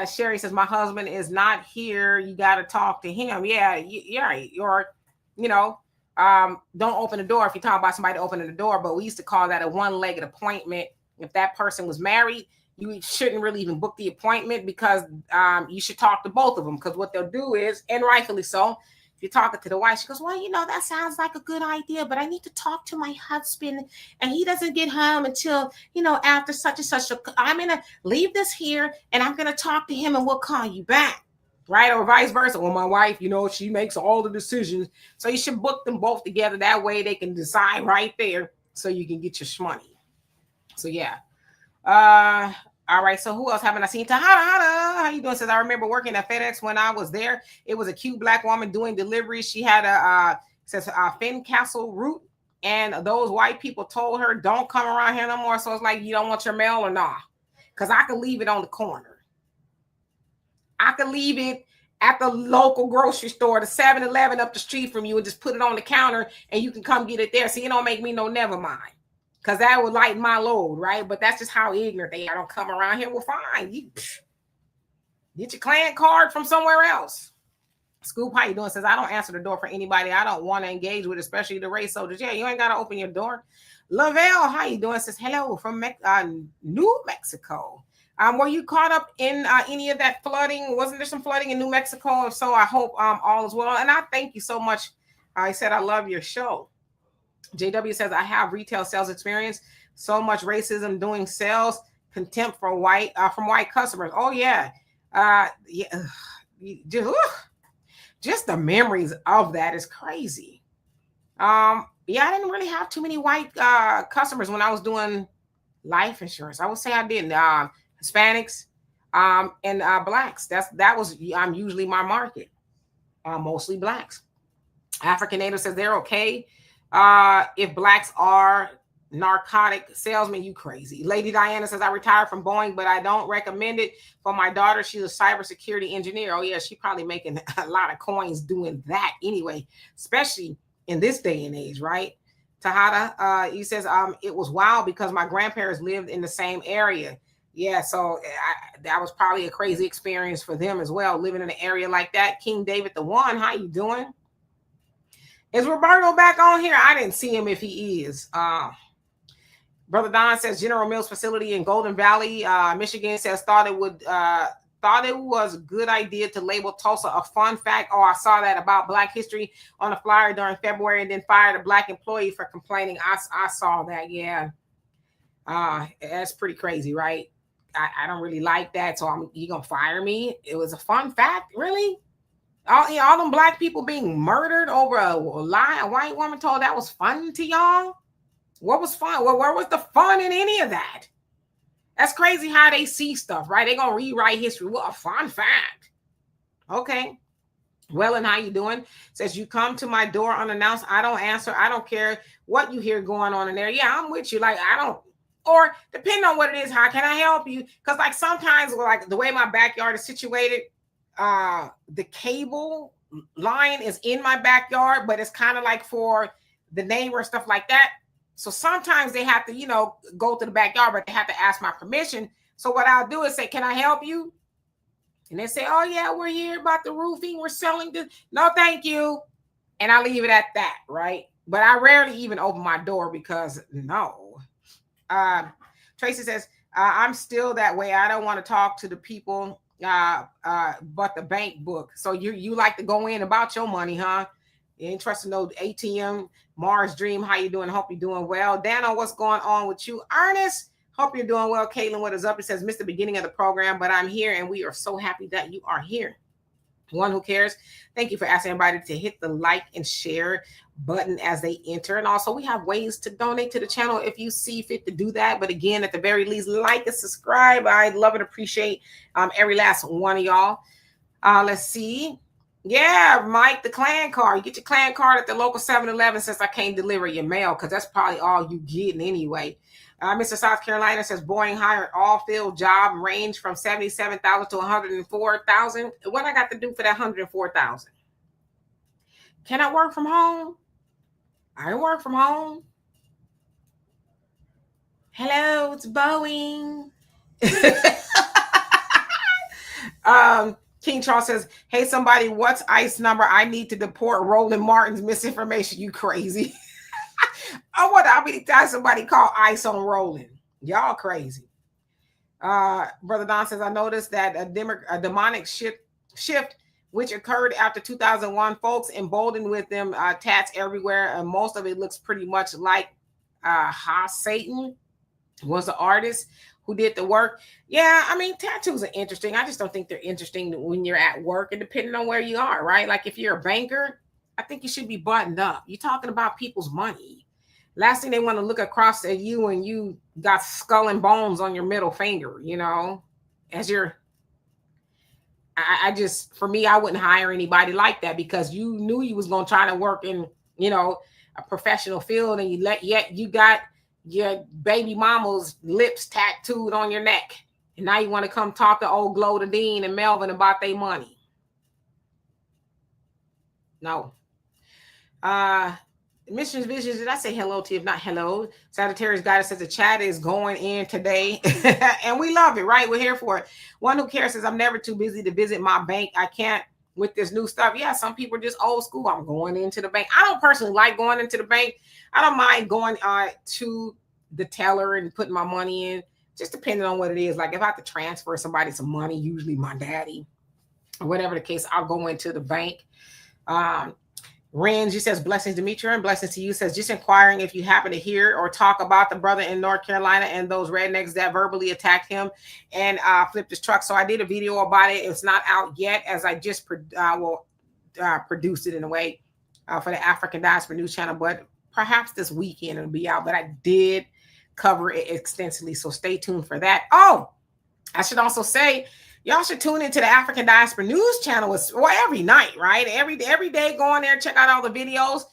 Sherry says, my husband is not here. You got to talk to him. Yeah, right. Or, you know, don't open the door if you're talking about somebody opening the door. But we used to call that a one-legged appointment. If that person was married, you shouldn't really even book the appointment because you should talk to both of them. Because what they'll do is, and rightfully so, if you're talking to the wife, she goes, well, that sounds like a good idea, but I need to talk to my husband, and he doesn't get home until, after such and such. So I'm going to leave this here, and I'm going to talk to him, and we'll call you back. Right? Or vice versa. Well, my wife, she makes all the decisions. So you should book them both together. That way they can decide right there so you can get your money. So, yeah. All right. So who else haven't I seen? Tahada, how you doing? Says, I remember working at FedEx when I was there. It was a cute Black woman doing deliveries. She had a Finn Castle route. And those white people told her, don't come around here no more. So it's like, you don't want your mail or not? Because I can leave it on the corner. I could leave it at the local grocery store, the 7-Eleven up the street from you, and just put it on the counter, and you can come get it there. So you don't make me no never mind, because that would lighten my load, right? But that's just how ignorant they are. I don't come around here. Well, fine. You get your client card from somewhere else. Scoop, how you doing? Says, I don't answer the door for anybody I don't want to engage with, especially the race soldiers. Yeah, you ain't got to open your door. Lavelle, how you doing? Says, hello from New Mexico. Were you caught up in any of that flooding? Wasn't there some flooding in New Mexico? If so, I hope all is well. And I thank you so much. I said, I love your show. JW says, I have retail sales experience. So much racism doing sales, contempt for from white customers. Oh, yeah. Just the memories of that is crazy. I didn't really have too many white customers when I was doing life insurance. I would say I did. Hispanics, and Blacks. That was usually my market. Mostly Blacks. African Native says they're okay. If Blacks are narcotic salesmen, you crazy. Lady Diana says, I retired from Boeing, but I don't recommend it for my daughter. She's a cybersecurity engineer. Oh yeah, she's probably making a lot of coins doing that anyway, especially in this day and age, right? Tahada, he says, it was wild because my grandparents lived in the same area. Yeah, so that was probably a crazy experience for them as well, living in an area like that. King David the One, how you doing? Is Roberto back on here? I didn't see him if he is. Brother Don says General Mills facility in Golden Valley, Michigan says thought it was a good idea to label Tulsa a fun fact. Oh, I saw that about Black history on a flyer during February and then fired a Black employee for complaining. I saw that. Yeah. That's pretty crazy, right? I don't really like that. So you going to fire me? It was a fun fact. Really? All them Black people being murdered over a lie a white woman told that was fun to y'all? What was fun? Well, where was the fun in any of that? That's crazy how they see stuff, right? They're going to rewrite history. Well, a fun fact. Okay. Well, and how you doing? Says, you come to my door unannounced. I don't answer. I don't care what you hear going on in there. Yeah, I'm with you. Like, I don't. Or depending on what it is, how can I help you? Because like sometimes, like the way my backyard is situated, the cable line is in my backyard, but it's kind of like for the neighbor and stuff like that. So sometimes they have to, go to the backyard, but they have to ask my permission. So what I'll do is say, can I help you? And they say, oh yeah, we're here about the roofing. We're selling this. No, thank you. And I leave it at that, right? But I rarely even open my door because no. Tracy says, I'm still that way. I don't want to talk to the people, but the bank book. So you like to go in about your money, huh? You ain't trusting no ATM. Mars Dream, how you doing? Hope you're doing well. Dano, what's going on with you? Ernest, hope you're doing well. Caitlin, what is up? It says, missed the beginning of the program, but I'm here and we are so happy that you are here. One who cares. Thank you for asking everybody to hit the like and share button as they enter. And also we have ways to donate to the channel if you see fit to do that. But again, at the very least, like and subscribe. I'd love and appreciate every last one of y'all. Let's see. Yeah, Mike, the clan card. You get your clan card at the local 7-Eleven since I can't deliver your mail because that's probably all you getting anyway. Mr. South Carolina says Boeing hired all field job range from 77,000 to 104,000. What I got to do for that 104,000? Can I work from home? I work from home. Hello, it's Boeing. King Charles says, hey, somebody, what's ICE number? I need to deport Roland Martin's misinformation. You crazy. I wonder how many times somebody called ICE on Roland. Y'all crazy. Brother Don says, I noticed that a demonic shift which occurred after 2001. Folks emboldened with them tats everywhere, and most of it looks pretty much like Ha Satan was the artist who did the work. Yeah, I mean, tattoos are interesting. I just don't think they're interesting when you're at work and depending on where you are, right? Like if you're a banker, I think you should be buttoned up. You're talking about people's money. Last thing they want to look across at you and you got skull and bones on your middle finger, as you're. I just, for me, I wouldn't hire anybody like that because you knew you was going to try to work in, a professional field, and yet you got your baby mama's lips tattooed on your neck. And now you want to come talk to old Glow Dean and Melvin about their money. No. Missions Visions, did I say hello to you? If not, hello. Sagittarius Guidance says the chat is going in today. And we love it, right? We're here for it. One Who Cares says, I'm never too busy to visit my bank. I can't with this new stuff. Yeah, some people are just old school. I'm going into the bank. I don't personally like going into the bank. I don't mind going to the teller and putting my money in, just depending on what it is. Like if I have to transfer somebody some money, usually my daddy, or whatever the case, I'll go into the bank. Ren, she says, blessings, Demetra, and blessings to you. Says, just inquiring if you happen to hear or talk about the brother in North Carolina and those rednecks that verbally attacked him and flipped his truck. So I did a video about it. It's not out yet, as I just produced it in a way for the African Diaspora News Channel, but perhaps this weekend it'll be out. But I did cover it extensively, so stay tuned for that. Oh, I should also say, y'all should tune into the African Diaspora News Channel every night, right? Every day, go on there, check out all the videos.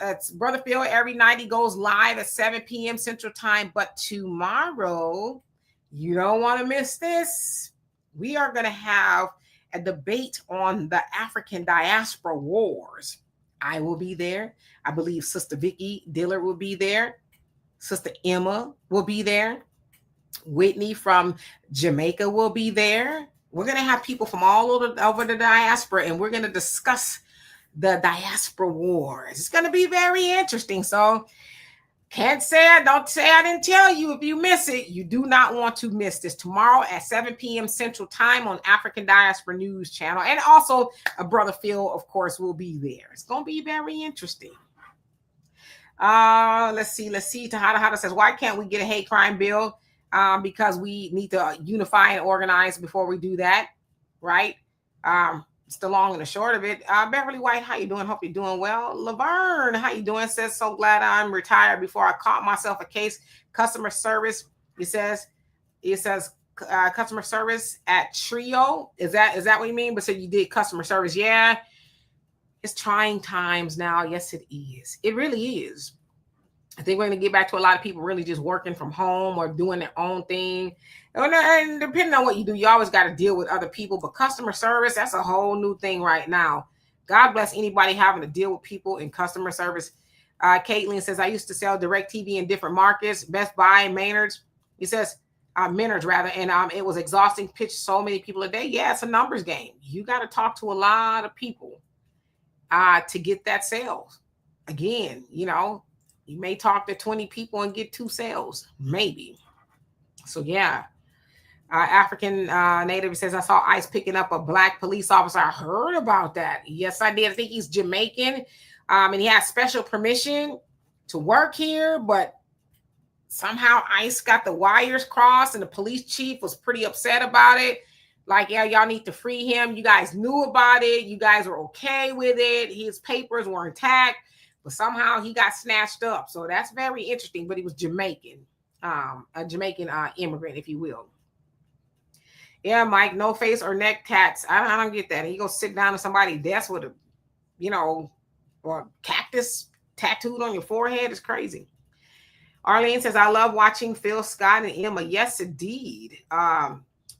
It's Brother Phil. Every night he goes live at 7 p.m. Central Time. But tomorrow, you don't want to miss this. We are going to have a debate on the African Diaspora Wars. I will be there. I believe Sister Vicky Dillard will be there. Sister Emma will be there. Whitney from Jamaica will be there. We're going to have people from all over the diaspora, and we're going to discuss the diaspora wars. It's going to be very interesting. So don't say I didn't tell you. If you miss it, you do not want to miss this. Tomorrow at 7 p.m. Central Time on African Diaspora News Channel. And also Brother Phil, of course, will be there. It's going to be very interesting. Let's see. Tahada says, why can't we get a hate crime bill? Because we need to unify and organize before we do that, right? It's the long and the short of it. Beverly White, how you doing? Hope you're doing well. Laverne, how you doing? Says, so glad I'm retired before I caught myself a case. Customer service, it says customer service at Trio. Is that what you mean? But so you did customer service. Yeah, it's trying times now. Yes, it is. It really is. I think we're going to get back to a lot of people really just working from home or doing their own thing. And depending on what you do, you always got to deal with other people. But customer service, that's a whole new thing right now. God bless anybody having to deal with people in customer service. Caitlin says, I used to sell DirecTV in different markets, Best Buy, Maynard's. He says, Maynard's rather. And it was exhausting, pitch so many people a day. Yeah, it's a numbers game. You got to talk to a lot of people to get that sales. Again, you may talk to 20 people and get 2 sales, maybe. So, yeah. African native says, I saw ICE picking up a black police officer. I heard about that. Yes, I did. I think he's Jamaican. And he has special permission to work here. But somehow ICE got the wires crossed and the police chief was pretty upset about it. Like, yeah, y'all need to free him. You guys knew about it. You guys were okay with it. His papers were intact. But somehow he got snatched up. So that's very interesting. But he was Jamaican, a Jamaican immigrant, if you will. Yeah, Mike, no face or neck tats. I don't get that. He go sit down to somebody's desk with a, or cactus tattooed on your forehead. It's crazy. Arlene says, I love watching Phil, Scott, and Emma. Yes, indeed.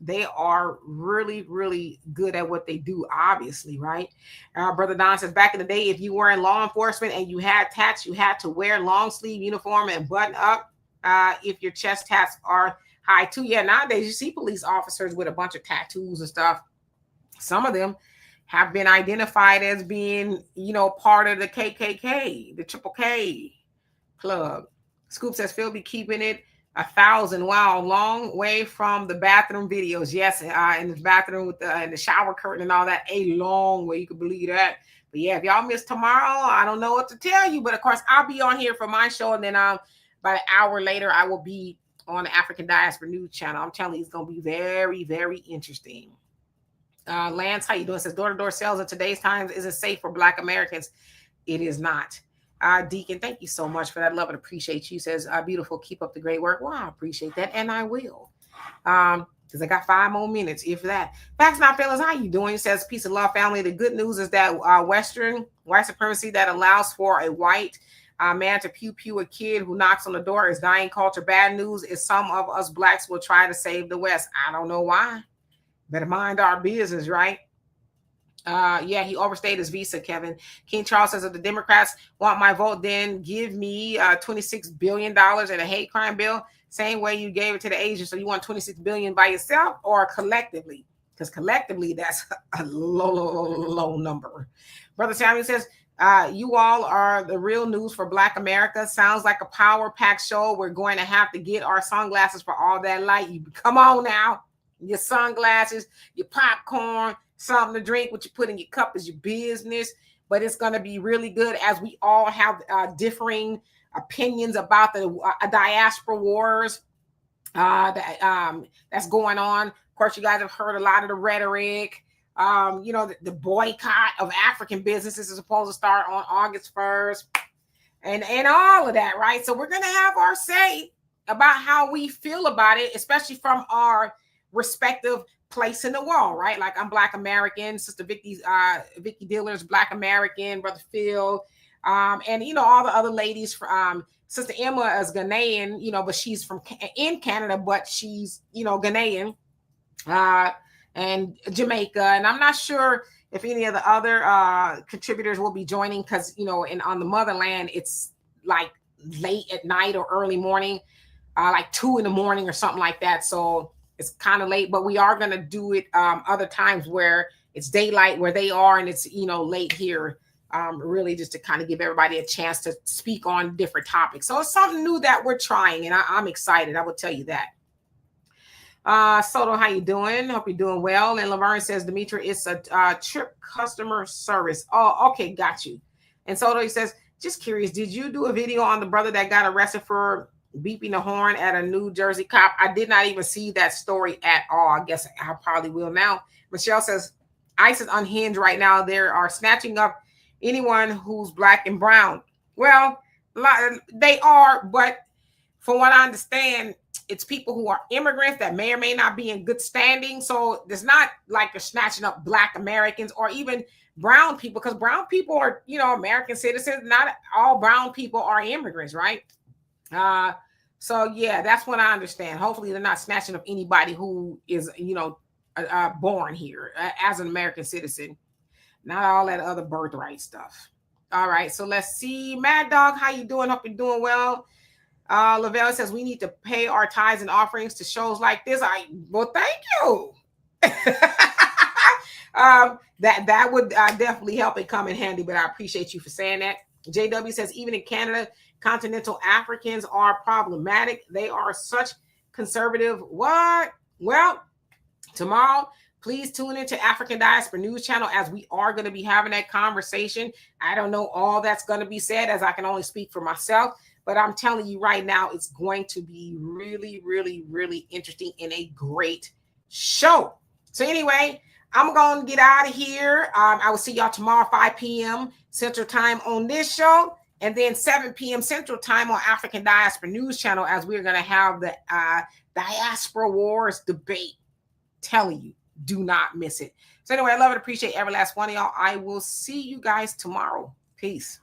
They are really, really good at what they do, obviously, right? Brother Don says, back in the day, if you were in law enforcement and you had tats, you had to wear long sleeve uniform and button up if your chest tats are high too. Yeah, nowadays you see police officers with a bunch of tattoos and stuff. Some of them have been identified as being, part of the KKK, the Triple K club. Scoop says, Phil be keeping it 1,000. Wow, long way from the bathroom videos. Yes, in the bathroom with the in the shower curtain and all that. A long way. You can believe that. But yeah, if y'all miss tomorrow, I don't know what to tell you. But of course, I'll be on here for my show, and then about an hour later, I will be on the African Diaspora News Channel. I'm telling you, it's gonna be very, very interesting. Lance, how you doing? Says door-to-door sales in today's times isn't safe for Black Americans. It is not. Deacon, thank you so much for that. Love and appreciate you. Says, beautiful. Keep up the great work. Well, I appreciate that, and I will. Because I got 5 more minutes, if that. Facts Not Feelings, how you doing? Says, peace and love, family. The good news is that Western white supremacy that allows for a white man to pew a kid who knocks on the door is dying culture. Bad news is some of us Blacks will try to save the West. I don't know why. Better mind our business, right? Yeah, he overstayed his visa, Kevin. King Charles says, if the Democrats want my vote, then give me $26 billion in a hate crime bill. Same way you gave it to the Asians. So you want $26 billion by yourself or collectively? Because collectively, that's a low number. Brother Samuel says, you all are the real news for Black America. Sounds like a power-packed show. We're going to have to get our sunglasses for all that light. You come on now. Your sunglasses, your popcorn, something to drink, what you put in your cup is your business. But it's going to be really good as we all have differing opinions about the diaspora wars that's going on. Of course, you guys have heard a lot of the rhetoric. The boycott of African businesses is supposed to start on August 1st and all of that, right? So we're going to have our say about how we feel about it, especially from our respective place in the world, right? Like I'm Black American, Sister Vicky Diller's Black American, Brother Phil, and all the other ladies from Sister Emma is Ghanaian, but she's in Canada, but she's Ghanaian, and Jamaica, and I'm not sure if any of the other contributors will be joining because on the motherland it's like late at night or early morning, like 2 in the morning or something like that. So it's kind of late, but we are going to do it other times where it's daylight where they are and it's, late here, really just to kind of give everybody a chance to speak on different topics. So it's something new that we're trying, and I'm excited. I will tell you that. Soto, how you doing? Hope you're doing well. And Laverne says, Demetra, it's a trip customer service. Oh, okay, got you. And Soto, he says, just curious, did you do a video on the brother that got arrested for beeping the horn at a New Jersey cop? I did not even see that story at all. I guess I probably will now. Michelle says, ICE is unhinged right now. They are snatching up anyone who's Black and brown. Well, they are, but from what I understand, it's people who are immigrants that may or may not be in good standing. So it's not like they're snatching up Black Americans or even brown people, because brown people are, American citizens. Not all brown people are immigrants, right? So yeah, that's what I understand. Hopefully they're not snatching up anybody who is, born here as an American citizen, not all that other birthright stuff. All right. So let's see. Mad Dog, how you doing? Hope you're doing well. Lavelle says we need to pay our tithes and offerings to shows like this. Well, thank you. That would definitely help it come in handy, but I appreciate you for saying that. JW says, even in Canada, continental Africans are problematic. They are such conservative. What? Well, tomorrow, please tune into African Diaspora News Channel as we are going to be having that conversation. I don't know all that's going to be said, as I can only speak for myself, but I'm telling you right now, it's going to be really, really, really interesting and a great show. So anyway, I'm going to get out of here. I will see y'all tomorrow, 5 p.m. Central Time on this show, and then 7 p.m. Central Time on African Diaspora News Channel, as we're going to have the Diaspora Wars debate. Telling you, do not miss it. So anyway, I love and appreciate every last one of y'all. I will see you guys tomorrow. Peace.